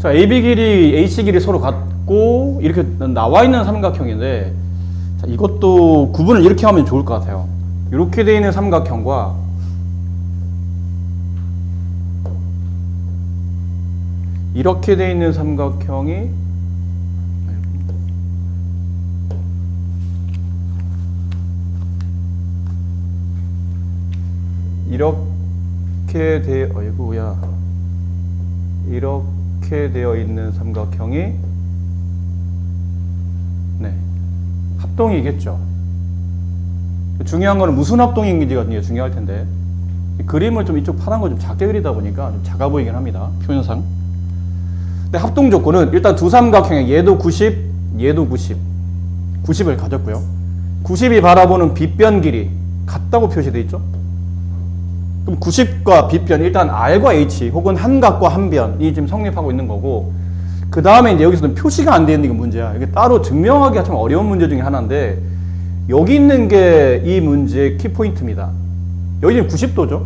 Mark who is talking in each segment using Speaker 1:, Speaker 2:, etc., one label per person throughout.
Speaker 1: 자, AB 길이, AC 길이 서로 같고 이렇게 나와 있는 삼각형인데, 자, 이것도 구분을 이렇게 하면 좋을 것 같아요. 이렇게 되어 있는 삼각형과 이렇게 되어 있는 삼각형이 이렇게 되어 있는 삼각형이 네, 합동이겠죠. 중요한 거는 무슨 합동인지가 굉장히 중요할 텐데, 그림을 좀 이쪽 파란 거 좀 작게 그리다 보니까 좀 작아 보이긴 합니다, 표현상. 근데 합동 조건은 일단 두 삼각형에 얘도 90, 얘도 90을 가졌고요. 90이 바라보는 빗변 길이 같다고 표시되어 있죠. 그럼 90과 빗변, 일단 R과 H 혹은 한 각과 한 변이 지금 성립하고 있는 거고, 그 다음에 이제 여기서는 표시가 안 되어 있는 게 문제야. 이게 따로 증명하기가 참 어려운 문제 중에 하나인데, 여기 있는 게 이 문제의 키포인트입니다. 여기는 90도죠.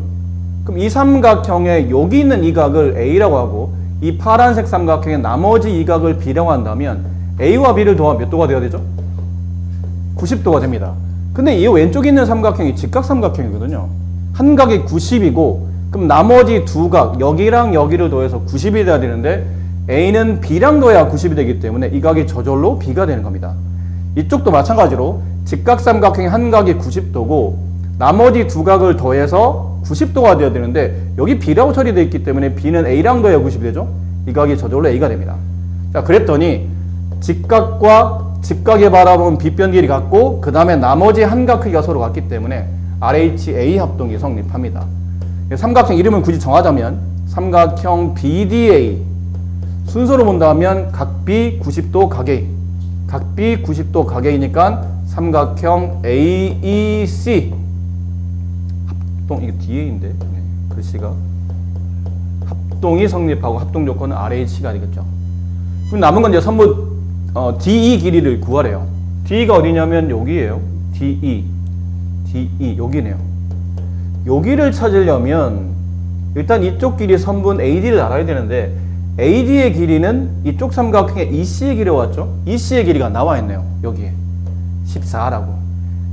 Speaker 1: 그럼 이 삼각형에 여기 있는 이 각을 A라고 하고, 이 파란색 삼각형의 나머지 이 각을 B라고 한다면 A와 B를 더하면 몇 도가 되어야 되죠? 90도가 됩니다. 근데 이 왼쪽에 있는 삼각형이 직각 삼각형이거든요. 한 각이 90이고, 그럼 나머지 두 각, 여기랑 여기를 더해서 90이 돼야 되는데, A는 B랑 더해야 90이 되기 때문에 이 각이 저절로 B가 되는 겁니다. 이쪽도 마찬가지로 직각 삼각형의 한 각이 90도고 나머지 두 각을 더해서 90도가 되어야 되는데, 여기 B라고 처리되어 있기 때문에 B는 A랑 더해야 90이 되죠. 이 각이 저절로 A가 됩니다. 자, 그랬더니 직각과 직각에 바라보는 빗변 길이 같고, 그 다음에 나머지 한 각 크기가 서로 같기 때문에 RHA 합동이 성립합니다. 삼각형 이름을 굳이 정하자면 삼각형 BDA, 순서로 본다면 각B 90도 각A, 각B 90도 각A니까 삼각형 AEC 합동, 이게 DA인데 네, 글씨가 합동이 성립하고 합동 조건은 RH가 되겠죠. 그럼 남은 건 이제 선분 DE 길이를 구하래요. DE가 어디냐면 여기에요. DE 여기네요. 여기를 찾으려면 일단 이쪽 길이 선분 AD를 알아야 되는데, AD의 길이는 이쪽 삼각형의 EC의 길이가 왔죠? EC의 길이가 나와 있네요. 여기에 14라고.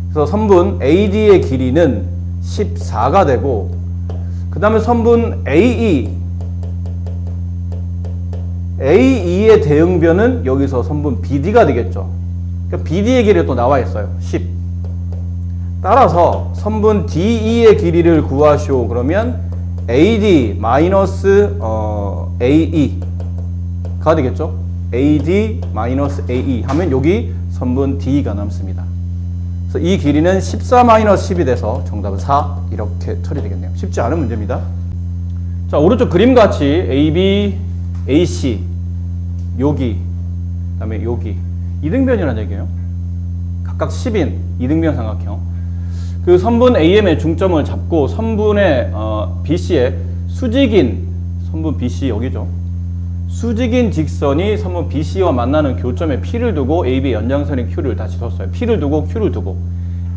Speaker 1: 그래서 선분 AD의 길이는 14가 되고, 그 다음에 선분 AE의 대응변은 여기서 선분 BD가 되겠죠. 그러니까 BD의 길이가 또 나와 있어요. 10. 따라서 선분 DE의 길이를 구하시오. 그러면 AD 마이너스 AE가 되겠죠. AD 마이너스 AE 하면 여기 선분 DE가 남습니다. 그래서 이 길이는 14 마이너스 10이 돼서 정답은 4 이렇게 처리되겠네요. 쉽지 않은 문제입니다. 자, 오른쪽 그림같이 AB, AC 여기, 그 다음에 여기 이등변이라는 얘기예요. 각각 10인 이등변 삼각형. 그 선분 AM의 중점을 잡고 선분의 BC의 수직인 선분 BC 여기죠. 수직인 직선이 선분 BC와 만나는 교점에 P를 두고 AB 연장선인 Q를 다시 뒀어요. P를 두고 Q를 두고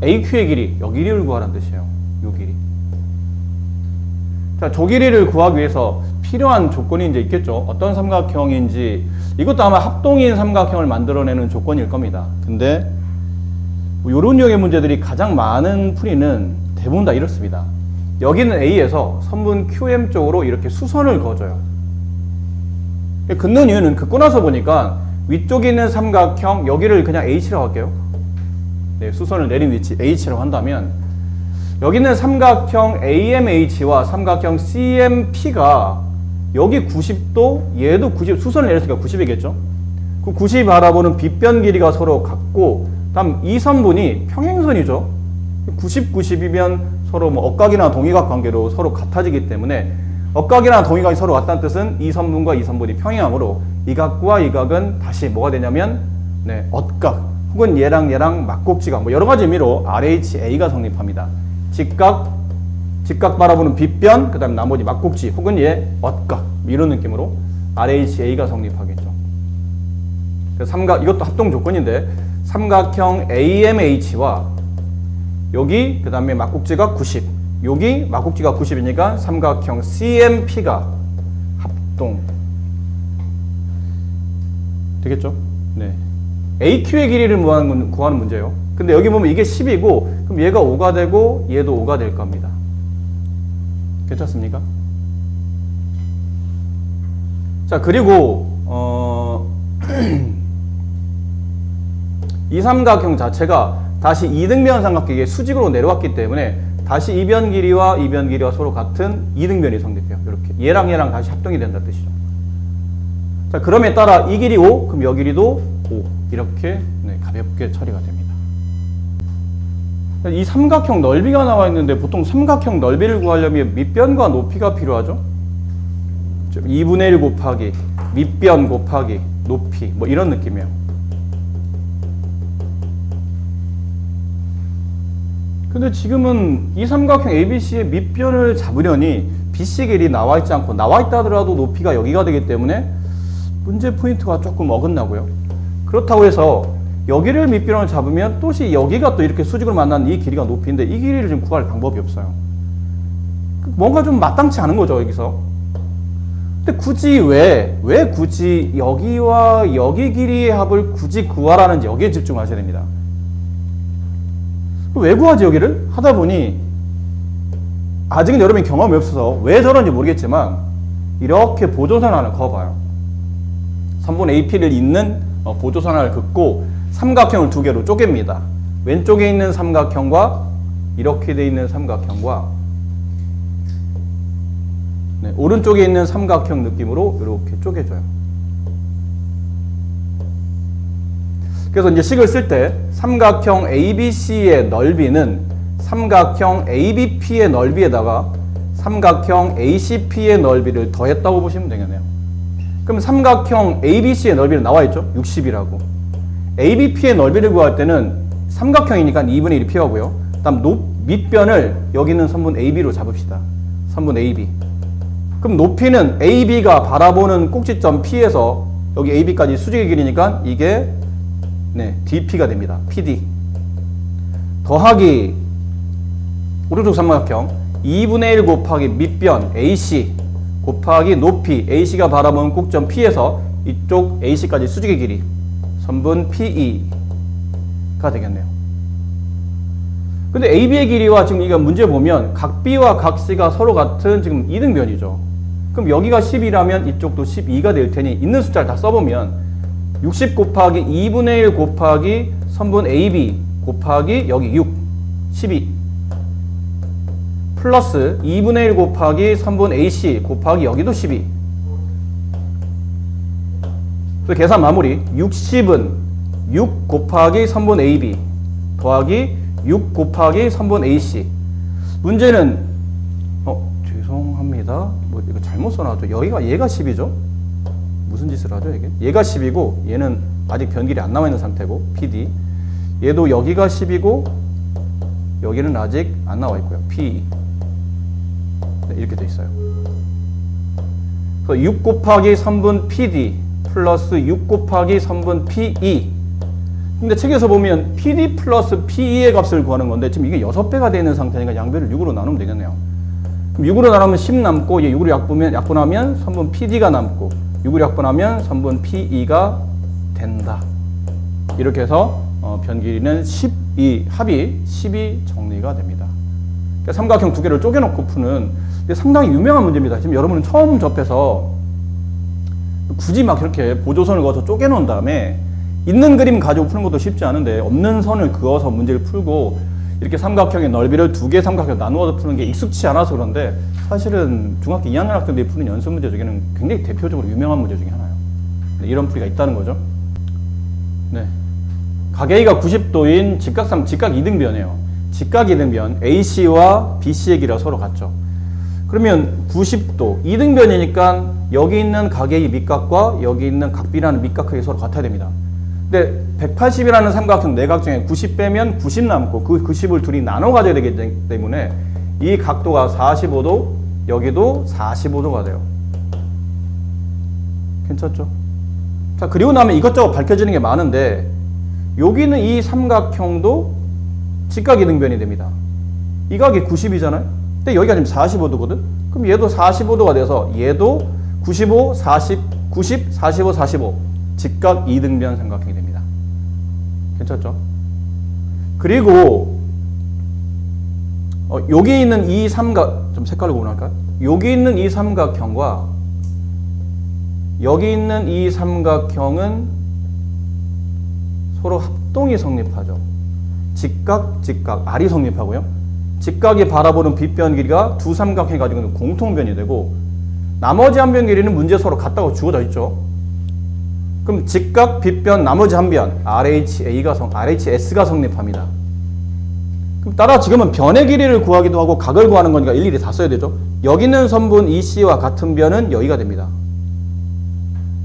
Speaker 1: AQ의 길이, 여 길이를 구하라는 뜻이에요. 요 길이. 자, 저 길이를 구하기 위해서 필요한 조건이 이제 있겠죠. 어떤 삼각형인지, 이것도 아마 합동인 삼각형을 만들어내는 조건일 겁니다. 근데 이런 유형의 문제들이 가장 많은 풀이는 대부분 다 이렇습니다. 여기는 A에서 선분 QM 쪽으로 이렇게 수선을 그어줘요. 긋는 이유는 긋고 나서 보니까 위쪽에 있는 삼각형 여기를 그냥 H라고 할게요. 네, 수선을 내린 위치 H라고 한다면 여기 있는 삼각형 AMH와 삼각형 CMP가 여기 90도, 얘도 90, 수선을 내렸으니까 90이겠죠. 그 90이 바라보는 빗변 길이가 서로 같고, 다음 이 선분이 평행선이죠. 90, 90이면 서로 뭐 억각이나 동의각 관계로 서로 같아지기 때문에, 억각이나 동의각이 서로 같다는 뜻은 이 선분과 이 선분이 평행하므로 이 각과 이 각은 다시 뭐가 되냐면 네, 엇각 혹은 얘랑 막곡지각, 뭐 여러 가지 의미로 RHA가 성립합니다. 직각 바라보는 빗변, 그 다음 나머지 막곡지 혹은 얘 엇각, 이런 느낌으로 RHA가 성립하겠죠. 이것도 합동 조건인데, 삼각형 AMH와 여기 그 다음에 막곡지가 90, 여기 막곡지가 90이니까 삼각형 CMP가 합동. 되겠죠? 네. AQ의 길이를 구하는 문제예요. 근데 여기 보면 이게 10이고 그럼 얘가 5가 되고 얘도 5가 될 겁니다. 괜찮습니까? 자, 그리고 이 삼각형 자체가 다시 이등변 삼각형의 수직으로 내려왔기 때문에 다시 이변 길이와 이변 길이와 서로 같은 이등변이 성립해요. 이렇게 얘랑 다시 합동이 된다는 뜻이죠. 자, 그럼에 따라 이 길이 5, 그럼 여 길이도 5 이렇게 가볍게 처리가 됩니다. 이 삼각형 넓이가 나와 있는데 보통 삼각형 넓이를 구하려면 밑변과 높이가 필요하죠. 2분의 1 곱하기 밑변 곱하기 높이 뭐 이런 느낌이에요. 근데 지금은 이 삼각형 ABC의 밑변을 잡으려니 BC 길이 나와 있지 않고 나와 있다 하더라도 높이가 여기가 되기 때문에 문제 포인트가 조금 어긋나고요. 그렇다고 해서 여기를 밑변을 잡으면 또시 여기가 또 이렇게 수직으로 만난 이 길이가 높이인데 이 길이를 지금 구할 방법이 없어요. 뭔가 좀 마땅치 않은 거죠, 여기서. 근데 굳이 왜 굳이 여기와 여기 길이의 합을 굳이 구하라는지 여기에 집중하셔야 됩니다. 왜 구하지 여기를? 하다 보니 아직은 여러분이 경험이 없어서 왜 저런지 모르겠지만 이렇게 보조선 하나를 그어봐요. 선분 AP를 잇는 보조선 하나를 긋고 삼각형을 두 개로 쪼갭니다. 왼쪽에 있는 삼각형과 이렇게 돼 있는 삼각형과 오른쪽에 있는 삼각형 느낌으로 이렇게 쪼개줘요. 그래서 이제 식을 쓸 때 삼각형 ABC의 넓이는 삼각형 ABP의 넓이에다가 삼각형 ACP의 넓이를 더했다고 보시면 되겠네요. 그럼 삼각형 ABC의 넓이는 나와 있죠? 60이라고. ABP의 넓이를 구할 때는 삼각형이니까 2분의 1이 필요하고요. 다음 밑변을 여기 있는 선분 AB로 잡읍시다. 선분 AB. 그럼 높이는 AB가 바라보는 꼭지점 P에서 여기 AB까지 수직의 길이니까 이게 DP가 됩니다. PD. 더하기 오른쪽 삼각형 2분의 1 곱하기 밑변 AC 곱하기 높이 AC가 바라보는 꼭점 P에서 이쪽 AC까지 수직의 길이 선분 PE가 되겠네요. 근데 AB의 길이와 지금 이거 문제 보면 각 B와 각 C가 서로 같은 지금 이등변이죠. 그럼 여기가 10이라면 이쪽도 12가 될 테니 있는 숫자를 다 써보면 60 곱하기 2분의 1 곱하기 선분 AB 곱하기 여기 6, 12 플러스 2분의 1 곱하기 선분 AC 곱하기 여기도 12. 그래서 계산 마무리 60은 6 곱하기 선분 AB 더하기 6 곱하기 선분 AC. 문제는 죄송합니다. 뭐 이거 잘못 써놨죠. 여기가 얘가 10이죠. 무슨 짓을 하죠 이게? 얘가 10이고 얘는 아직 변길이 안 나와 있는 상태고 PD. 얘도 여기가 10이고 여기는 아직 안 나와 있고요. PE. 이렇게 돼 있어요. 그래서 6 곱하기 선분 PD 플러스 6 곱하기 선분 PE. 근데 책에서 보면 PD 플러스 PE의 값을 구하는 건데 지금 이게 6배가 되는 상태니까 양배를 6으로 나누면 되겠네요. 그럼 6으로 나누면 10 남고 얘 6으로 약분하면 선분 PD가 남고 6으로 약분하면 선분 PE가 된다. 이렇게 해서 변길이는 12, 합이 10이 정리가 됩니다. 그러니까 삼각형 두 개를 쪼개놓고 푸는 상당히 유명한 문제입니다. 지금 여러분은 처음 접해서 굳이 막 이렇게 보조선을 그어서 쪼개놓은 다음에 있는 그림 가지고 푸는 것도 쉽지 않은데 없는 선을 그어서 문제를 풀고 이렇게 삼각형의 넓이를 두 개 삼각형 나누어서 푸는 게 익숙치 않아서 그런데 사실은 중학교 2학년 학생들이 푸는 연습 문제 중에는 굉장히 대표적으로 유명한 문제 중에 하나예요. 이런 풀이가 있다는 거죠. 네. 각 A가 90도인 직각 이등변이에요. 직각 이등변 AC와 BC의 길이가 서로 같죠. 그러면 90도 이등변이니까 여기 있는 각 A 밑각과 여기 있는 각 B라는 밑각 크기 서로 같아야 됩니다. 근데 180이라는 삼각형 내각 중에 90 빼면 90 남고 그 90을 둘이 나눠 가져야 되기 때문에 이 각도가 45도 여기도 45도가 돼요. 괜찮죠? 자, 그리고 나면 이것저것 밝혀지는 게 많은데 여기는 이 삼각형도 직각 이등변이 됩니다. 이 각이 90이잖아요. 근데 여기가 지금 45도거든. 그럼 얘도 45도가 돼서 얘도 95, 40, 90, 45, 45 직각 이등변 삼각형이 됩니다. 괜찮죠? 그리고 여기 있는 이 좀 색깔로 구분할까요? 여기 있는 이 삼각형과 여기 있는 이 삼각형은 서로 합동이 성립하죠. 직각, R이 성립하고요. 직각이 바라보는 빗변 길이가 두 삼각형이 가지고 있는 공통변이 되고 나머지 한 변 길이는 문제에 서로 같다고 주어져 있죠. 그럼 직각, 빗변, 나머지 한 변 RHS가 성립합니다. 그럼 따라 지금은 변의 길이를 구하기도 하고 각을 구하는 거니까 일일이 다 써야 되죠. 여기 있는 선분 EC와 같은 변은 여기가 됩니다.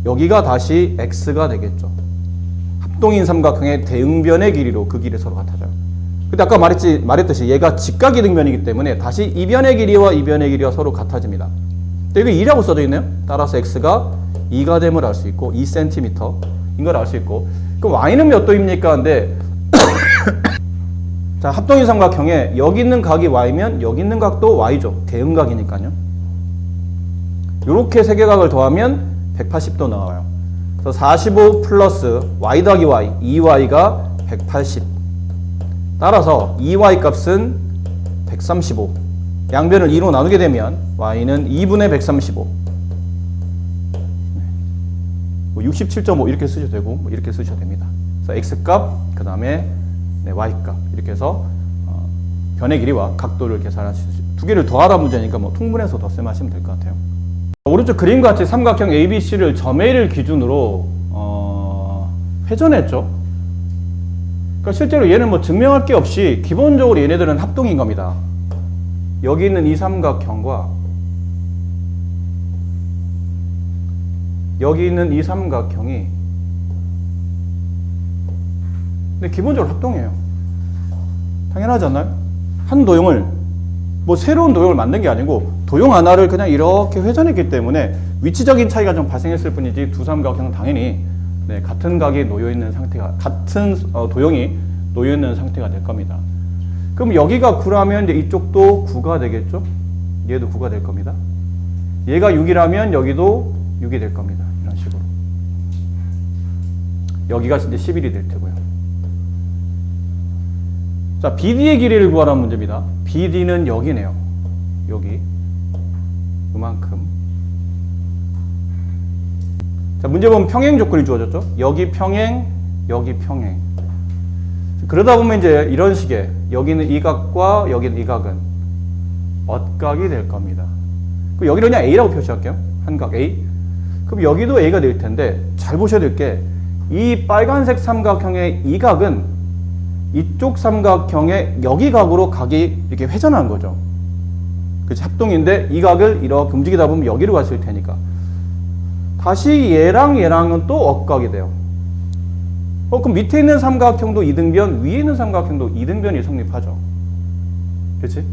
Speaker 1: 여기가 다시 X가 되겠죠. 합동인 삼각형의 대응변의 길이로 그 길이 서로 같아져요. 근데 아까 말했듯이 얘가 직각 이등변이기 때문에 다시 이 변의 길이와 이 변의 길이가 서로 같아집니다. 근데 여기 2라고 써져 있네요. 따라서 X가 2가 됨을 알 수 있고 2cm인 걸 알 수 있고 그럼 Y는 몇 도입니까? 근데 자, 합동인 삼각형에 여기 있는 각이 Y면 여기 있는 각도 Y죠. 대응각이니까요. 이렇게 세 개각을 더하면 180도 나와요. 그래서 45 플러스 Y 더하기 Y, 2Y가 180. 따라서 2Y 값은 135. 양변을 2로 나누게 되면 Y는 2분의 135. 67.5 이렇게 쓰셔도 되고 이렇게 쓰셔도 됩니다. 그래서 X값, 그 다음에 Y값 이렇게 해서 변의 길이와 각도를 계산하실 수 있어요. 두 개를 더하라 문제니까 뭐 통분해서 덧셈하시면 될 것 같아요. 오른쪽 그림과 같이 삼각형 ABC를 점 A를 기준으로 회전했죠. 그러니까 실제로 얘는 뭐 증명할 게 없이 기본적으로 얘네들은 합동인 겁니다. 여기 있는 이 삼각형과 여기 있는 이 삼각형이 근데 기본적으로 합동이에요. 당연하지 않나요? 한 도형을 뭐 새로운 도형을 만든 게 아니고 도형 하나를 그냥 이렇게 회전했기 때문에 위치적인 차이가 좀 발생했을 뿐이지 두 삼각형은 당연히 같은 각이 놓여 있는 상태가 같은 도형이 놓여 있는 상태가 될 겁니다. 그럼 여기가 9라면 이제 이쪽도 9가 되겠죠? 얘도 9가 될 겁니다. 얘가 6이라면 여기도 6이 될 겁니다. 이런 식으로. 여기가 이제 11이 될 테고요. 자, BD의 길이를 구하라는 문제입니다. BD는 여기네요. 여기. 요만큼. 자, 문제 보면 평행 조건이 주어졌죠? 여기 평행, 여기 평행. 그러다 보면 이제 이런 식의 여기는 이 각과 여기는 이 각은 엇각이 될 겁니다. 그럼 여기를 그냥 A라고 표시할게요. 한 각 A. 그럼 여기도 A가 될 텐데 잘 보셔야 될 게 이 빨간색 삼각형의 이 각은 이쪽 삼각형의 여기 각으로 각이 이렇게 회전하는 거죠. 그치? 합동인데 이 각을 이렇게 움직이다 보면 여기로 갔을 테니까 다시 얘랑 얘랑은 또 엇각이 돼요. 그럼 밑에 있는 삼각형도 이등변, 위에 있는 삼각형도 이등변이 성립하죠. 그렇지?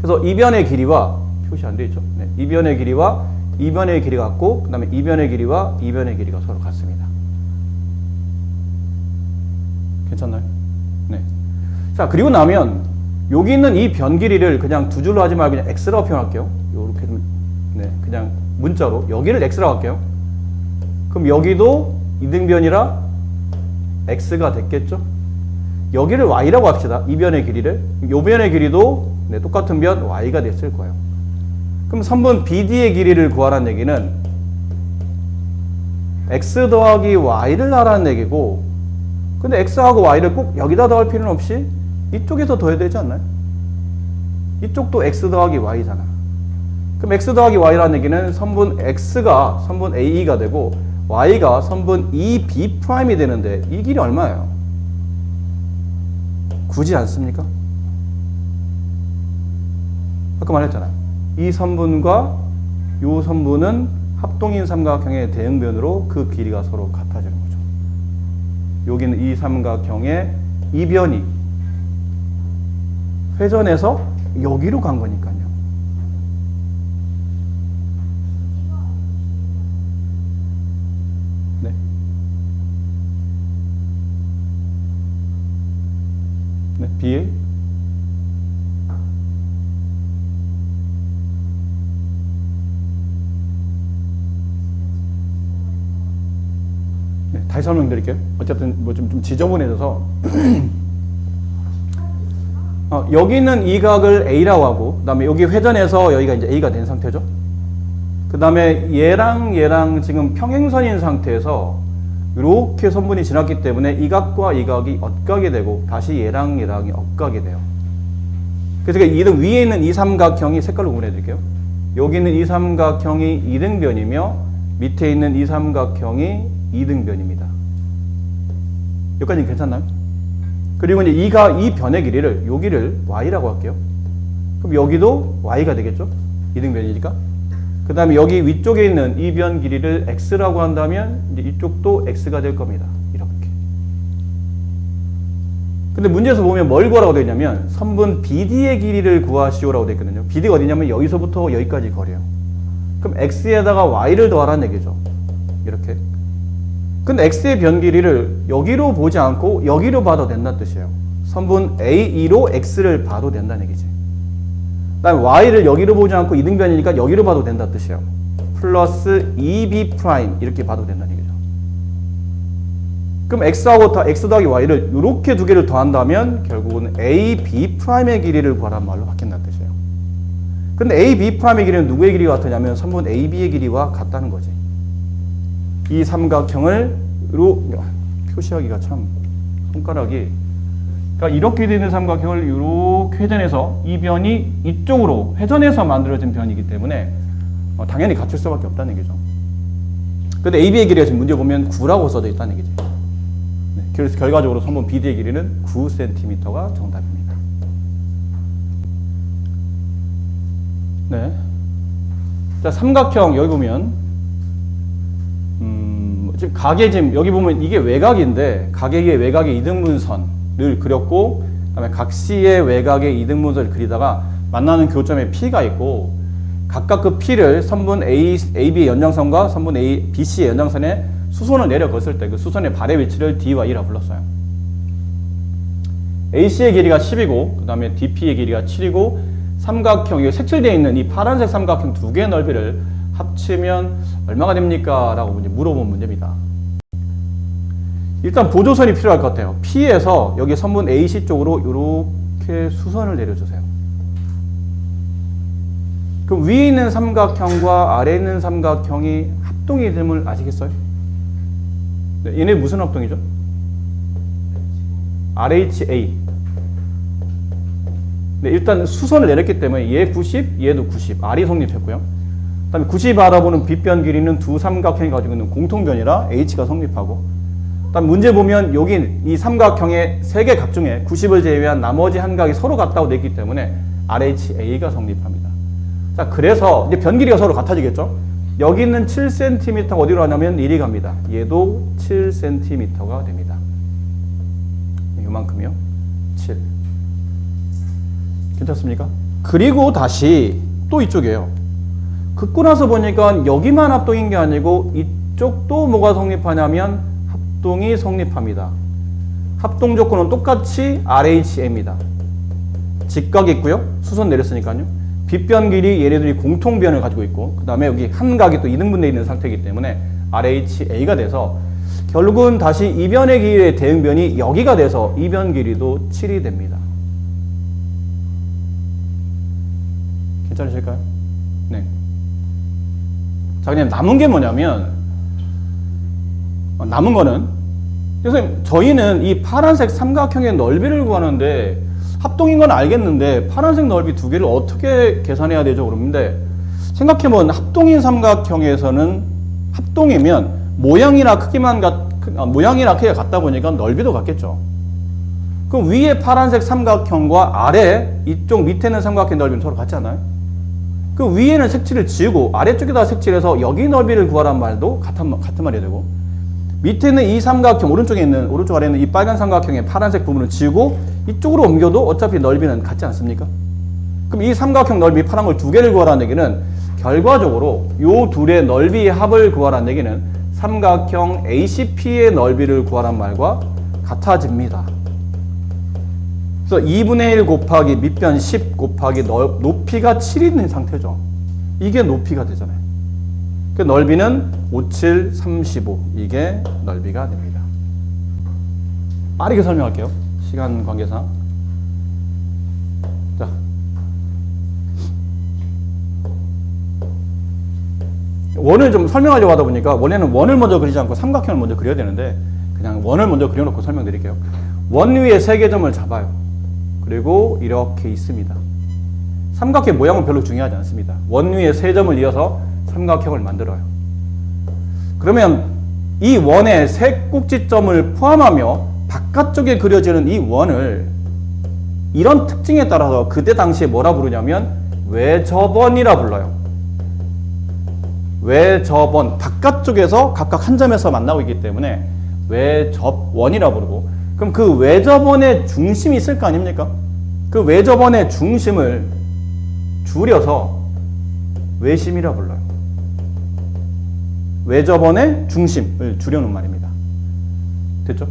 Speaker 1: 그래서 이 변의 길이와 표시 안 돼 있죠? 네, 이 변의 길이와 이 변의 길이가 같고 그 다음에 이 변의 길이와 이 변의 길이가 서로 같습니다. 괜찮나요? 네. 자, 그리고 나면 여기 있는 이 변 길이를 그냥 두 줄로 하지 말고 그냥 X라고 표현할게요. 요렇게 네, 그냥 문자로 여기를 X라고 할게요. 그럼 여기도 이등변이라 X가 됐겠죠? 여기를 Y라고 합시다. 이 변의 길이를. 요 변의 길이도 네, 똑같은 변 Y가 됐을 거예요. 그럼 선분 BD의 길이를 구하라는 얘기는 X 더하기 Y를 하라는 얘기고 근데 X하고 Y를 꼭 여기다 더할 필요는 없이 이쪽에서 더해야 되지 않나요? 이쪽도 X 더하기 Y잖아. 그럼 X 더하기 Y라는 얘기는 선분 X가 선분 AE가 되고 Y가 선분 EB'이 되는데 이 길이 얼마예요? 굳이 않습니까? 아까 말했잖아요. 이 선분과 이 선분은 합동인 삼각형의 대응변으로 그 길이가 서로 같아지는 거죠. 여기는 이 삼각형의 이 변이 회전해서 여기로 간 거니까요. 네. 네, BA. 다시 설명드릴게요. 어쨌든 뭐 좀 지저분해져서 여기 있는 이 각을 A라고 하고, 그 다음에 여기 회전해서 여기가 이제 A가 된 상태죠. 그 다음에 얘랑 지금 평행선인 상태에서 이렇게 선분이 지났기 때문에 이 각과 이 각이 엇각이 되고 다시 얘랑이 엇각이 돼요. 그래서 위에 있는 이 삼각형이 색깔로 구분해 드릴게요. 여기 있는 이 삼각형이 이등변이며 밑에 있는 이 삼각형이 이등변입니다. 여기까지는 괜찮나요? 그리고 이제 이 변의 길이를, 여기를 y라고 할게요. 그럼 여기도 y가 되겠죠? 이등변이니까. 그 다음에 여기 위쪽에 있는 이 변 길이를 x라고 한다면 이제 이쪽도 x가 될 겁니다. 이렇게. 근데 문제에서 보면 뭘 구하라고 되어 있냐면 선분 BD의 길이를 구하시오라고 되어 있거든요. BD가 어디냐면 여기서부터 여기까지 거리예요. 그럼 x에다가 y를 더하라는 얘기죠. 이렇게. 근데 x의 변 길이를 여기로 보지 않고 여기로 봐도 된다는 뜻이에요. 선분 A2로 x를 봐도 된다는 얘기지. 그 다음에 y를 여기로 보지 않고 이등변이니까 여기로 봐도 된다는 뜻이에요. 플러스 2b' 이렇게 봐도 된다는 얘기죠. 그럼 x 더하기 y를 이렇게 두 개를 더한다면 결국은 ab'의 길이를 구하라는 말로 바뀐다는 뜻이에요. 근데 ab'의 길이는 누구의 길이가 같으냐면 선분 ab의 길이와 같다는 거지. 이 삼각형을 표시하기가 참 손가락이, 그러니까 이렇게 되는 삼각형을 이렇게 회전해서 이 변이 이쪽으로 회전해서 만들어진 변이기 때문에 당연히 갖출 수밖에 없다는 얘기죠. 근데 AB의 길이가 지금 문제 보면 9라고 써져 있다는 얘기죠. 네, 그래서 결과적으로 선분 BD의 길이는 9cm가 정답입니다. 네. 자, 삼각형 여기 보면 지금 각의 지금 여기 보면 이게 외곽인데 각의 외곽의 이등분선을 그렸고, 그다음에 각시의 외곽의 이등분선을 그리다가 만나는 교점에 P가 있고 각각 그 P를 선분 AB의 연장선과 선분 BC의 연장선에 수선을 내려 걷을 때 그 수선의 발의 위치를 DY라 불렀어요. AC의 길이가 10이고 그 다음에 DP의 길이가 7이고 삼각형, 이게 색칠되어 있는 이 파란색 삼각형 두 개의 넓이를 합치면 얼마가 됩니까? 라고 물어본 문제입니다. 일단 보조선이 필요할 것 같아요. P에서 여기 선분 AC 쪽으로 이렇게 수선을 내려주세요. 그럼 위에 있는 삼각형과 아래에 있는 삼각형이 합동이 됨을 아시겠어요? 네, 얘네 무슨 합동이죠? RHA. 네, 일단 수선을 내렸기 때문에 얘 90, 얘도 90. R이 성립했고요. 그 다음에 90 알아보는 빗변 길이는 두 삼각형이 가지고 있는 공통변이라 H가 성립하고, 그 다음 문제 보면 여기 이 삼각형의 세 개 각 중에 90을 제외한 나머지 한 각이 서로 같다고 되어 있기 때문에 RHA가 성립합니다. 자, 그래서 이제 변 길이가 서로 같아지겠죠? 여기 있는 7cm가 어디로 가냐면 이리 갑니다. 얘도 7cm가 됩니다. 이만큼이요. 7. 괜찮습니까? 그리고 다시 또 이쪽이에요. 긋고 나서 보니까 여기만 합동인 게 아니고 이쪽도 뭐가 성립하냐면 합동이 성립합니다. 합동 조건은 똑같이 RHA입니다. 직각이 있고요. 수선 내렸으니까요. 빗변 길이 얘네들이 공통변을 가지고 있고, 그 다음에 여기 한 각이 또 이등분되어 있는 상태이기 때문에 RHA가 돼서 결국은 다시 이 변의 길이의 대응변이 여기가 돼서 이 변 길이도 7이 됩니다. 괜찮으실까요? 네. 자, 그냥 남은 게 뭐냐면, 남은 거는, 선생님, 저희는 이 파란색 삼각형의 넓이를 구하는데, 합동인 건 알겠는데, 파란색 넓이 두 개를 어떻게 계산해야 되죠? 그러는데, 생각해보면 합동인 삼각형에서는, 합동이면, 모양이나 크기가 같다 보니까 넓이도 같겠죠. 그럼 위에 파란색 삼각형과 아래, 이쪽 밑에 있는 삼각형 넓이는 서로 같지 않아요? 그 위에는 색칠을 지우고 아래쪽에다 색칠해서 여기 넓이를 구하란 말도 같은 말이 되고, 밑에 있는 이 삼각형 오른쪽 아래에 있는 이 빨간 삼각형의 파란색 부분을 지우고 이쪽으로 옮겨도 어차피 넓이는 같지 않습니까? 그럼 이 삼각형 넓이 파란 걸 두 개를 구하라는 얘기는 결과적으로 요 둘의 넓이의 합을 구하라는 얘기는 삼각형 ACP의 넓이를 구하란 말과 같아집니다. 그래서 2분의 1 곱하기 밑변 10 곱하기 높이가 7이 있는 상태죠. 이게 높이가 되잖아요. 그 넓이는 57, 35 이게 넓이가 됩니다. 빠르게 설명할게요. 시간 관계상. 자, 원을 좀 설명하려고 하다 보니까 원래는 원을 먼저 그리지 않고 삼각형을 먼저 그려야 되는데 그냥 원을 먼저 그려놓고 설명드릴게요. 원 위에 세 개 점을 잡아요. 그리고 이렇게 있습니다. 삼각형 모양은 별로 중요하지 않습니다. 원 위에 세 점을 이어서 삼각형을 만들어요. 그러면 이 원의 세 꼭지점을 포함하며 바깥쪽에 그려지는 이 원을 이런 특징에 따라서 그때 당시에 뭐라 부르냐면 외접원이라 불러요. 외접원, 바깥쪽에서 각각 한 점에서 만나고 있기 때문에 외접원이라 부르고, 그럼 그 외접원의 중심이 있을 거 아닙니까? 그 외접원의 중심을 줄여서 외심이라 불러요. 외접원의 중심을 줄여놓은 말입니다. 됐죠?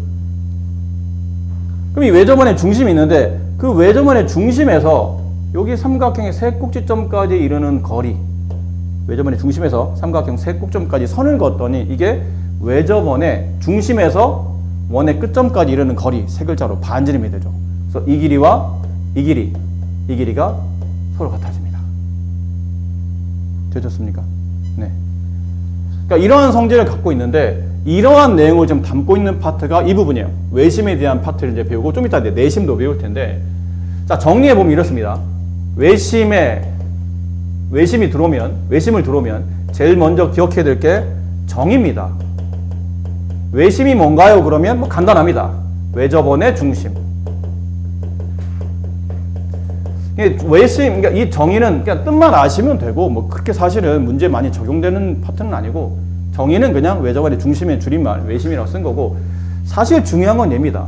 Speaker 1: 그럼 이 외접원의 중심이 있는데 그 외접원의 중심에서 여기 삼각형의 세 꼭지점까지 이르는 거리, 외접원의 중심에서 삼각형 세 꼭지점까지 선을 그었더니 이게 외접원의 중심에서 원의 끝점까지 이르는 거리, 세 글자로 반지름이 되죠. 그래서 이 길이와 이 길이가 서로 같아집니다. 되셨습니까? 네. 그러니까 이러한 성질을 갖고 있는데 이러한 내용을 좀 담고 있는 파트가 이 부분이에요. 외심에 대한 파트를 이제 배우고 좀 이따 내심도 배울 텐데, 자, 정리해 보면 이렇습니다. 외심을 들어오면 제일 먼저 기억해야 될 게 정의입니다. 외심이 뭔가요? 그러면 뭐 간단합니다. 외접원의 중심. 외심, 그러니까 이 정의는 그냥 뜻만 아시면 되고 뭐 그렇게 사실은 문제에 많이 적용되는 파트는 아니고, 정의는 그냥 외접원의 중심의 줄임말 외심이라고 쓴 거고, 사실 중요한 건 얘입니다.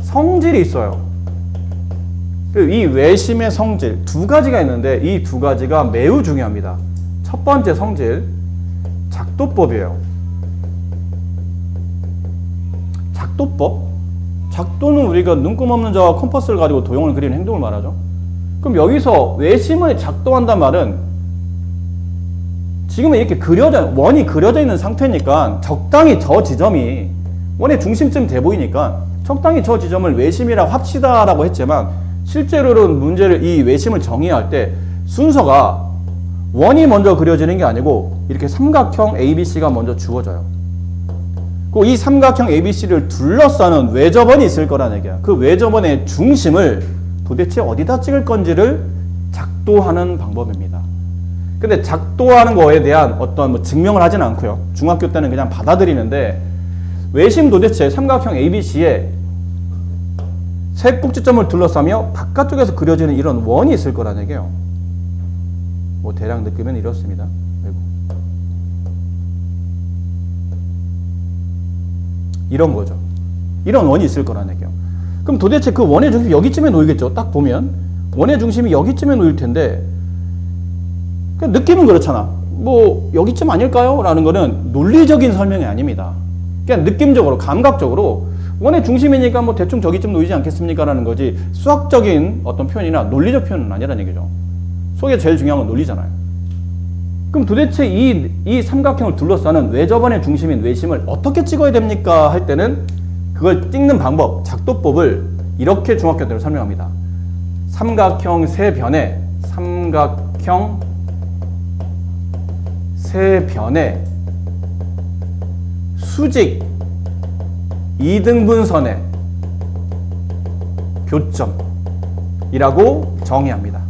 Speaker 1: 성질이 있어요. 이 외심의 성질 두 가지가 있는데 이 두 가지가 매우 중요합니다. 첫 번째 성질, 작도법이에요. 작도법? 작도는 우리가 눈금 없는 자와 컴퍼스를 가지고 도형을 그리는 행동을 말하죠. 그럼 여기서 외심을 작도한단 말은 지금은 이렇게 원이 그려져 있는 상태니까 적당히 저 지점이 원의 중심쯤 돼 보이니까 적당히 저 지점을 외심이라고 합시다라고 했지만, 실제로는 문제를 이 외심을 정의할 때 순서가 원이 먼저 그려지는 게 아니고 이렇게 삼각형 ABC가 먼저 주어져요. 그 이 삼각형 ABC를 둘러싸는 외접원이 있을 거라는 얘기야. 그 외접원의 중심을 도대체 어디다 찍을 건지를 작도하는 방법입니다. 근데 작도하는 거에 대한 어떤 뭐 증명을 하진 않고요. 중학교 때는 그냥 받아들이는데, 외심 도대체 삼각형 ABC에 세 꼭지점을 둘러싸며 바깥쪽에서 그려지는 이런 원이 있을 거라는 얘기예요. 뭐 대략 느낌은 이렇습니다. 이런 거죠. 이런 원이 있을 거라는 얘기예요. 그럼 도대체 그 원의 중심이 여기쯤에 놓이겠죠. 딱 보면 원의 중심이 여기쯤에 놓일 텐데, 느낌은 그렇잖아. 뭐 여기쯤 아닐까요? 라는 거는 논리적인 설명이 아닙니다. 그냥 느낌적으로, 감각적으로 원의 중심이니까 뭐 대충 저기쯤 놓이지 않겠습니까? 라는 거지, 수학적인 어떤 표현이나 논리적 표현은 아니라는 얘기죠. 속에 제일 중요한 건 논리잖아요. 그럼 도대체 이 삼각형을 둘러싸는 외접원의 중심인 외심을 어떻게 찍어야 됩니까? 할 때는 그걸 찍는 방법, 작도법을 이렇게 중학교 때로 설명합니다. 삼각형 세 변에 수직 2등분선의 교점이라고 정의합니다.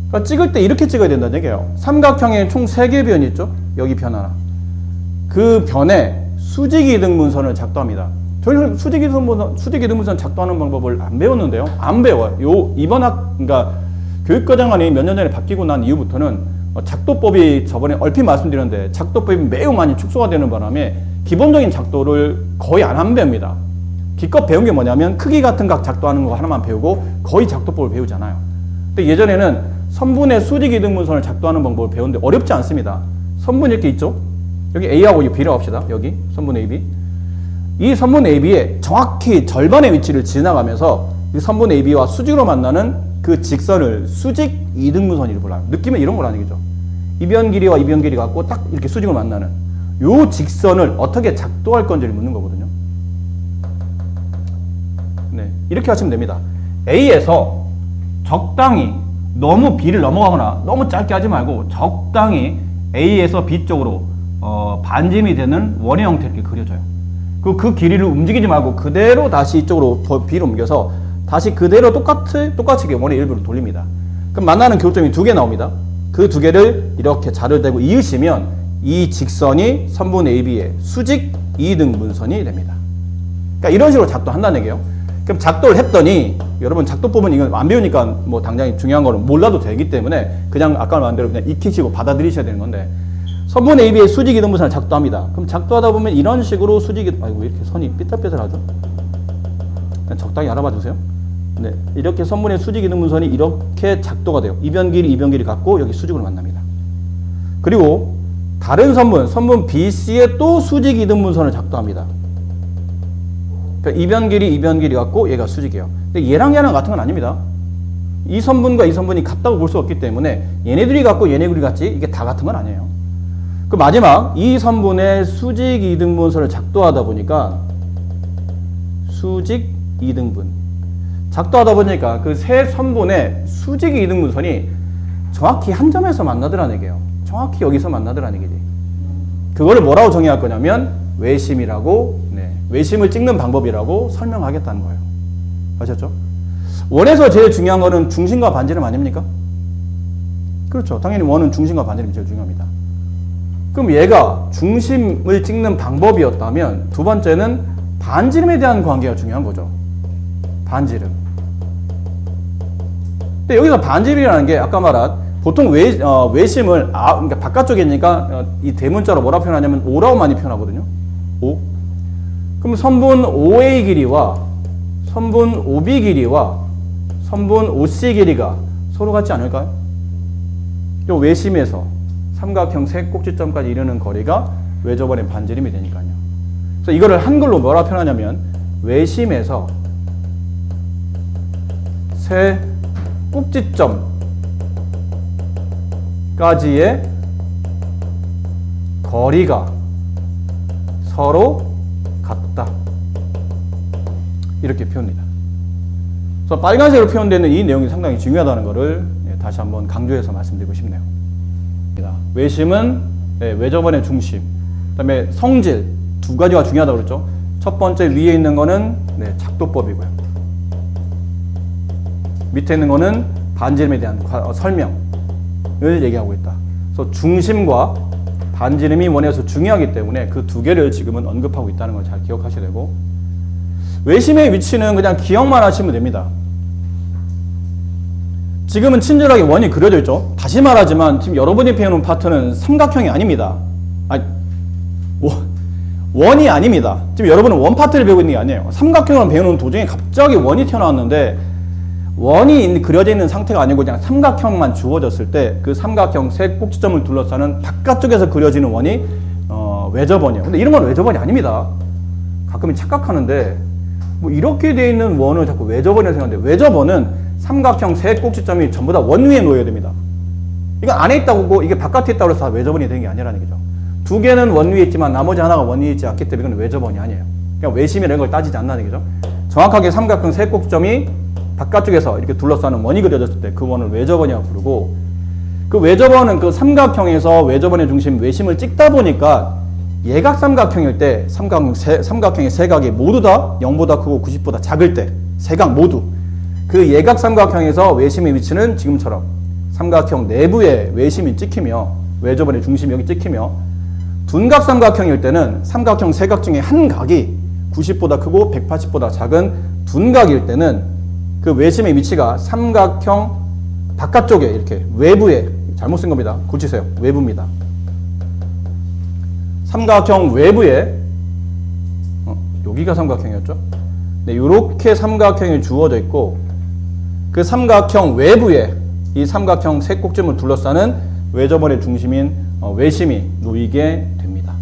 Speaker 1: 그러니까 찍을 때 이렇게 찍어야 된다는 얘기예요. 삼각형에 총 3개의 변이 있죠? 여기 변 하나. 그 변에 수직 2등분선을 작도합니다. 저희 수직 2등분선 작도하는 방법을 안 배웠는데요. 안 배워요. 그러니까 교육과정안이 몇 년 전에 바뀌고 난 이후부터는 작도법이, 저번에 얼핏 말씀드렸는데 작도법이 매우 많이 축소가 되는 바람에 기본적인 작도를 거의 안 배웁니다. 기껏 배운 게 뭐냐면 크기 같은 각 작도하는 거 하나만 배우고 거의 작도법을 배우지 않아요. 근데 예전에는 선분의 수직 이등분선을 작도하는 방법을 배우는데 어렵지 않습니다. 선분 이렇게 있죠? 여기 A하고 B라고 합시다. 여기 선분 AB. 이 선분 AB에 정확히 절반의 위치를 지나가면서 이 선분 AB와 수직으로 만나는 그 직선을 수직 이등분선이라고 불러요. 느낌은 이런 거라는 얘기죠. 이변 길이와 이변 길이 갖고 딱 이렇게 수직으로 만나는 요 직선을 어떻게 작도할 건지를 묻는 거거든요. 네, 이렇게 하시면 됩니다. A에서 적당히 너무 B를 넘어가거나 너무 짧게 하지 말고 적당히 A에서 B 쪽으로 반짐이 되는 원의 형태 이렇게 그려줘요. 그 길이를 움직이지 말고 그대로 다시 이쪽으로 B로 옮겨서 다시 그대로 똑같이 원의 일부를 돌립니다. 그럼 만나는 교점이 두 개 나옵니다. 그 두 개를 이렇게 자를 대고 이으시면 이 직선이 선분 AB의 수직 이등분선이 됩니다. 그러니까 이런 식으로 작도한다는 얘기예요. 그럼 작도를 했더니 여러분 작도법은 이건 안 배우니까 뭐 당장 중요한 거는 몰라도 되기 때문에 그냥 아까 말한 대로 그냥 익히시고 받아들이셔야 되는 건데 선분 AB의 수직 이등분선을 작도합니다. 그럼 작도하다 보면 이런 식으로 아이고 왜 이렇게 선이 삐뚤삐뚤하죠? 그냥 적당히 알아봐 주세요. 네, 이렇게 선분의 수직 이등분선이 이렇게 작도가 돼요. 이변 길이 갖고 여기 수직으로 만납니다. 그리고 다른 선분 BC에 또 수직 이등분선을 작도합니다. 그러니까 이변 길이 갖고 얘가 수직이에요. 근데 얘랑 같은 건 아닙니다. 이 선분과 이 선분이 같다고 볼 수 없기 때문에 얘네들이 같고 얘네들이 같지 이게 다 같은 건 아니에요. 그 마지막 이 선분의 수직 이등분선을 작도하다 보니까 수직 이등분 작도하다 보니까 그 세 선분의 수직 이등분선이 정확히 한 점에서 만나더라는 얘기예요. 정확히 여기서 만나더라는 얘기지. 그거를 뭐라고 정의할 거냐면 외심이라고, 외심을 찍는 방법이라고 설명하겠다는 거예요. 아셨죠? 원에서 제일 중요한 거는 중심과 반지름 아닙니까? 그렇죠. 당연히 원은 중심과 반지름이 제일 중요합니다. 그럼 얘가 중심을 찍는 방법이었다면 두 번째는 반지름에 대한 관계가 중요한 거죠. 반지름. 근데 여기서 반지름이라는 게 아까 말한 보통 외심을 그러니까 바깥쪽이니까 이 대문자로 뭐라 표현하냐면 O라고 많이 표현하거든요. O. 그럼 선분 OA 길이와 선분 OB 길이와 선분 OC 길이가 서로 같지 않을까요? 이 외심에서 삼각형 세 꼭지점까지 이르는 거리가 외접원의 반지름이 되니까요. 그래서 이거를 한글로 뭐라 표현하냐면 외심에서 세 꼭지점까지의 거리가 서로 같다. 이렇게 표현합니다. 그래서 빨간색으로 표현되는 이 내용이 상당히 중요하다는 것을 다시 한번 강조해서 말씀드리고 싶네요. 외심은 외접원의 중심, 그 다음에 성질 두 가지가 중요하다고 그랬죠. 첫 번째 위에 있는 거는 작도법이고요. 밑에 있는 거는 반지름에 대한 설명을 얘기하고 있다. 그래서 중심과 반지름이 원에서 중요하기 때문에 그 두 개를 지금은 언급하고 있다는 걸 잘 기억하셔야 되고, 외심의 위치는 그냥 기억만 하시면 됩니다. 지금은 친절하게 원이 그려져 있죠. 다시 말하지만 지금 여러분이 배우는 파트는 삼각형이 아닙니다. 아니, 원이 아닙니다. 지금 여러분은 원 파트를 배우고 있는 게 아니에요. 삼각형을 배우는 도중에 갑자기 원이 튀어나왔는데 원이 그려져 있는 상태가 아니고 그냥 삼각형만 주어졌을 때 그 삼각형 세 꼭지점을 둘러싸는 바깥쪽에서 그려지는 원이 외접원이에요. 근데 이런 건 외접원이 아닙니다. 가끔 착각하는데 뭐 이렇게 되어 있는 원을 자꾸 외접원이라고 생각하는데 외접원은 삼각형 세 꼭지점이 전부 다 원 위에 놓여야 됩니다. 이건 안에 있다고 이게 바깥에 있다고 해서 다 외접원이 되는 게 아니라는 거죠. 두 개는 원 위에 있지만 나머지 하나가 원 위에 있지 않기 때문에 이건 외접원이 아니에요. 그냥 외심이라는 걸 따지지 않는다는 얘기죠. 정확하게 삼각형 세 꼭지점이 바깥쪽에서 이렇게 둘러싸는 원이 그려졌을 때 그 원을 외접원이라고 부르고, 그 외접원은 그 삼각형에서 외접원의 중심 외심을 찍다 보니까 예각 삼각형일 때 삼각형의 세 각이 모두 다 0보다 크고 90보다 작을 때 세 각 모두 그 예각 삼각형에서 외심의 위치는 지금처럼 삼각형 내부에 외심이 찍히며 외접원의 중심이 여기 찍히며, 둔각 삼각형일 때는 삼각형 세 각 중에 한 각이 90보다 크고 180보다 작은 둔각일 때는 그 외심의 위치가 삼각형 바깥쪽에 이렇게 외부에, 잘못 쓴 겁니다. 고치세요. 외부입니다. 삼각형 외부에, 여기가 삼각형이었죠? 네, 이렇게 삼각형이 주어져 있고, 그 삼각형 외부에 이 삼각형 세 꼭지점을 둘러싸는 외접원의 중심인 외심이 놓이게 됩니다.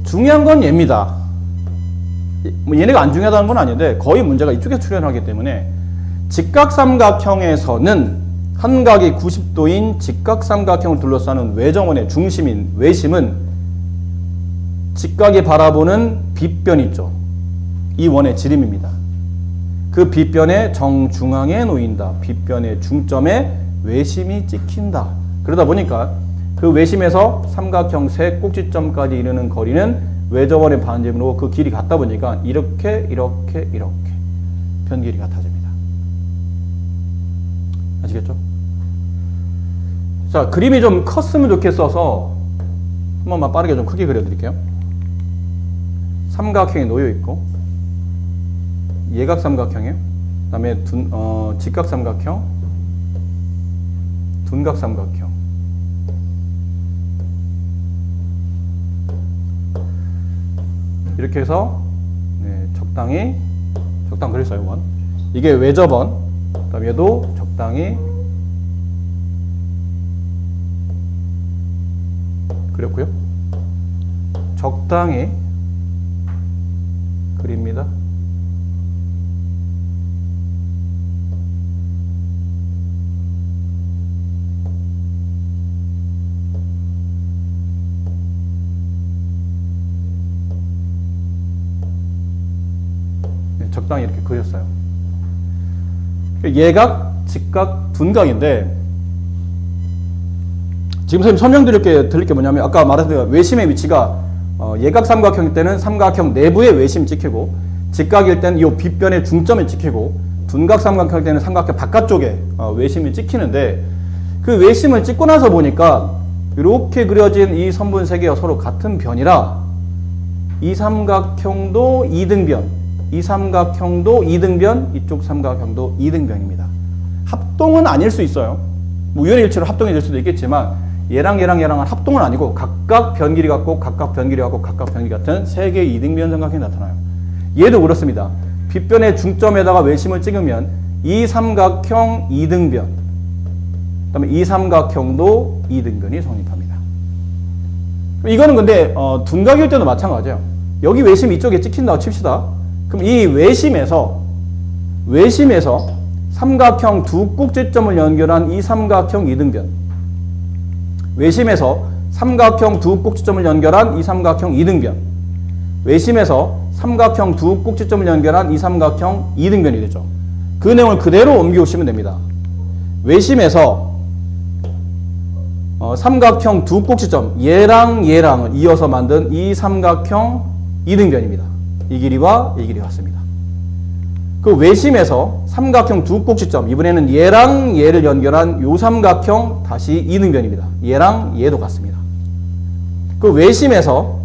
Speaker 1: 중요한 건 얘입니다. 뭐 얘네가 안 중요하다는 건 아닌데 거의 문제가 이쪽에 출현하기 때문에 직각삼각형에서는 한각이 90도인 직각삼각형을 둘러싸는 외정원의 중심인 외심은 직각이 바라보는 빗변 있죠. 이 원의 지름입니다. 그 빗변의 정중앙에 놓인다. 빗변의 중점에 외심이 찍힌다. 그러다 보니까 그 외심에서 삼각형 세 꼭지점까지 이르는 거리는 외정원의 반지름으로 그 길이 같다 보니까 이렇게 변길이 같아집니다. 아시겠죠? 자, 그림이 좀 컸으면 좋겠어서 한 번만 빠르게 좀 크게 그려드릴게요. 삼각형이 놓여 있고 예각삼각형이에요. 그 다음에 직각삼각형, 둔각삼각형. 이렇게 해서 적당 그랬어요. 원. 이게 외접원. 그 다음에 얘도 적당히 그렸고요. 적당히 그립니다. 적당히 이렇게 그렸어요. 예각, 직각, 둔각인데 지금 선생님 설명드릴 게 뭐냐면 아까 말했던 외심의 위치가 예각삼각형일 때는 삼각형 내부에 외심이 찍히고 직각일 때는 이 빗변의 중점에 찍히고 둔각삼각형일 때는 삼각형 바깥쪽에 외심이 찍히는데 그 외심을 찍고 나서 보니까 이렇게 그려진 이 선분 세 개가 서로 같은 변이라 이 삼각형도 이등변, 이 삼각형도 이등변, 이쪽 삼각형도 이등변입니다. 합동은 아닐 수 있어요. 뭐 우연의 일치로 합동이 될 수도 있겠지만 얘랑은 합동은 아니고 각각 변길이 같고 각각 변길이 같고 각각 변길이 같은 세 개의 이등변 삼각형이 나타나요. 얘도 그렇습니다. 빗변의 중점에다가 외심을 찍으면 이 삼각형 이등변, 그다음에 이 삼각형도 이등변이 성립합니다. 이거는 근데 둔각일 때도 마찬가지예요. 여기 외심 이쪽에 찍힌다고 칩시다. 그럼 이 외심에서 삼각형 두 꼭지점을 연결한 이 삼각형 이등변, 외심에서 삼각형 두 꼭지점을 연결한 이 삼각형 이등변, 외심에서 삼각형 두 꼭지점을 연결한 이 삼각형 이등변이 되죠. 그 내용을 그대로 옮겨오시면 됩니다. 외심에서 삼각형 두 꼭지점 얘랑을 이어서 만든 이 삼각형 이등변입니다. 이 길이와 이 길이 같습니다. 그 외심에서 삼각형 두 꼭지점, 이번에는 얘랑 얘를 연결한 요 삼각형 다시 이등변입니다. 얘랑 얘도 같습니다. 그 외심에서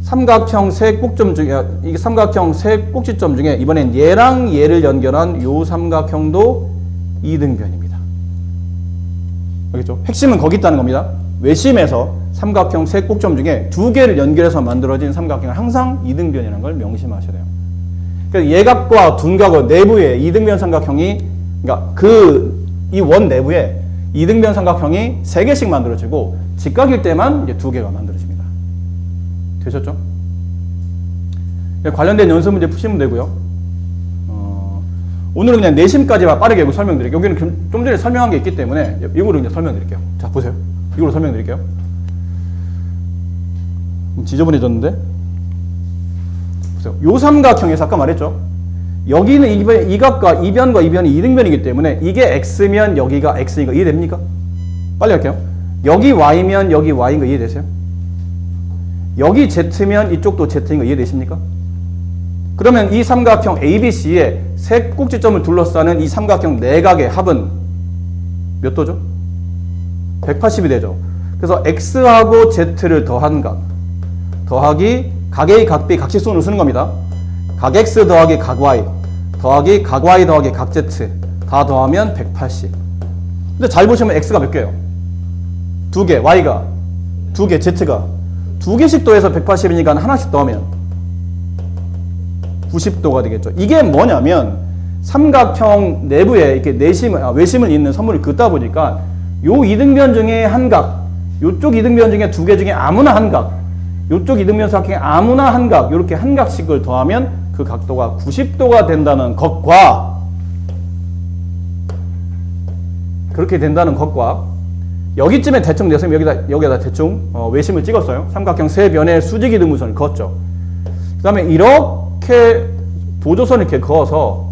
Speaker 1: 삼각형 세 꼭지점 중에, 이게 삼각형 세 꼭지점 중에 이번엔 얘랑 얘를 연결한 요 삼각형도 이등변입니다. 알겠죠? 핵심은 거기 있다는 겁니다. 외심에서 삼각형 세 꼭지점 중에 두 개를 연결해서 만들어진 삼각형은 항상 이등변이라는 걸 명심하셔야 돼요. 그래서 예각과 둔각의 내부에 이등변 삼각형이, 그러니까 이 원 내부에 이등변 삼각형이 세 개씩 만들어지고 직각일 때만 이제 두 개가 만들어집니다. 되셨죠? 관련된 연습 문제 푸시면 되고요. 오늘은 그냥 내심까지만 빠르게 설명드릴게요. 여기는 좀 전에 설명한 게 있기 때문에 이거로 이제 설명드릴게요. 자, 보세요. 이걸로 설명드릴게요. 지저분해졌는데? 보세요. 요 삼각형에서 아까 말했죠. 여기는 이 각과 이 변과 이 변이 이등변이기 때문에 이게 x면 여기가 x인 거 이해됩니까? 빨리 할게요. 여기 y면 여기 y인 거 이해되세요? 여기 z면 이쪽도 z인 거 이해되십니까? 그러면 이 삼각형 ABC의 세 꼭지점을 둘러싸는 이 삼각형 내각의 합은 몇 도죠? 180이 되죠. 그래서 x하고 z를 더한 각 더하기 각 A, 각 B, 각직선으로 쓰는 겁니다. 각 x 더하기 각 y 더하기 각 y 더하기 각 z 다 더하면 180. 근데 잘 보시면 x가 몇 개예요? 두 개, y가 두 개, z가 두 개씩 더해서 180이니까 하나씩 더하면 90도가 되겠죠. 이게 뭐냐면 삼각형 내부에 이렇게 외심을 잇는 선분을 긋다 보니까 요 이등변 중에 한 각, 요쪽 이등변 중에 두 개 중에 아무나 한 각, 요쪽 이등변 삼각형에 아무나 한 각, 요렇게 한 각씩을 더하면 그 각도가 90도가 된다는 것과 그렇게 된다는 것과 여기쯤에 대충 내서 여기다 대충 외심을 찍었어요. 삼각형 세 변의 수직 이등분선을 그었죠. 그 다음에 이렇게 보조선을 이렇게 그어서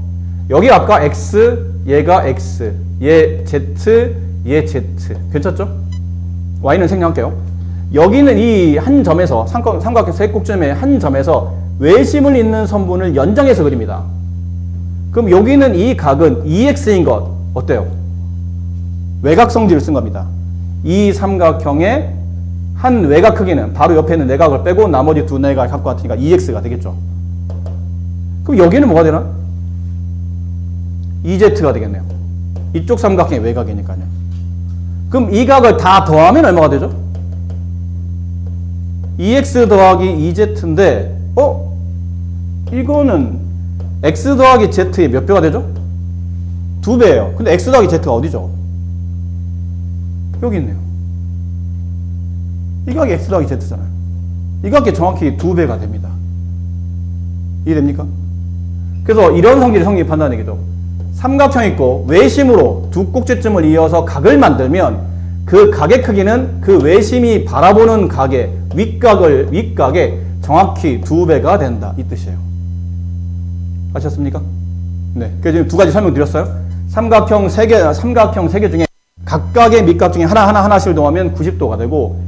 Speaker 1: 여기 아까 x, 얘가 x, 얘 z, 얘 z. 괜찮죠? y는 생략할게요. 여기는 이 한 점에서 삼각형 세 꼭점의 한 점에서 외심을 잇는 선분을 연장해서 그립니다. 그럼 여기는 이 각은 2x인 것 어때요? 외곽 성질을 쓴 겁니다. 이 삼각형의 한 외곽 크기는 바로 옆에 있는 내각을 빼고 나머지 두 내각을 갖고 같으니까 2x가 되겠죠. 그럼 여기는 뭐가 되나? 2z가 되겠네요. 이쪽 삼각형의 외곽이니까요. 그럼 이 각을 다 더하면 얼마가 되죠? 2x 더하기 2z인데 이거는 x 더하기 z의 몇 배가 되죠? 2배예요. 근데 x 더하기 z가 어디죠? 여기 있네요. 이 각이 x 더하기 z잖아요. 이 각이 정확히 2배가 됩니다. 이해됩니까? 그래서 이런 성질이 성립한다는 얘기죠. 삼각형 있고 외심으로 두 꼭지점을 이어서 각을 만들면 그 각의 크기는 그 외심이 바라보는 각의 윗각의 정확히 2배가 된다. 이 뜻이에요. 아셨습니까? 네. 그래서 지금 두 가지 설명드렸어요. 삼각형 세 개 중에 각각의 밑각 중에 하나씩을 더하면 90도가 되고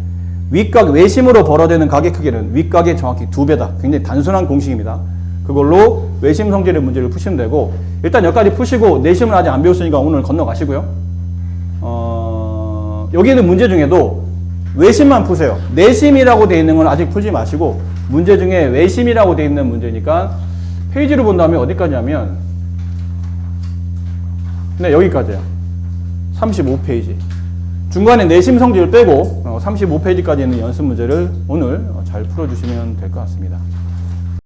Speaker 1: 윗각 외심으로 벌어지는 각의 크기는 윗각의 정확히 2배다. 굉장히 단순한 공식입니다. 그걸로 외심 성질의 문제를 푸시면 되고 일단 여기까지 푸시고 내심은 아직 안 배웠으니까 오늘 건너가시고요. 여기 있는 문제 중에도 외심만 푸세요. 내심이라고 되어 있는 건 아직 풀지 마시고 문제 중에 외심이라고 되어 있는 문제니까 페이지를 본다면 어디까지냐면 네, 여기까지요. 35페이지. 중간에 내심 성질을 빼고 35페이지까지 있는 연습 문제를 오늘 잘 풀어주시면 될 것 같습니다.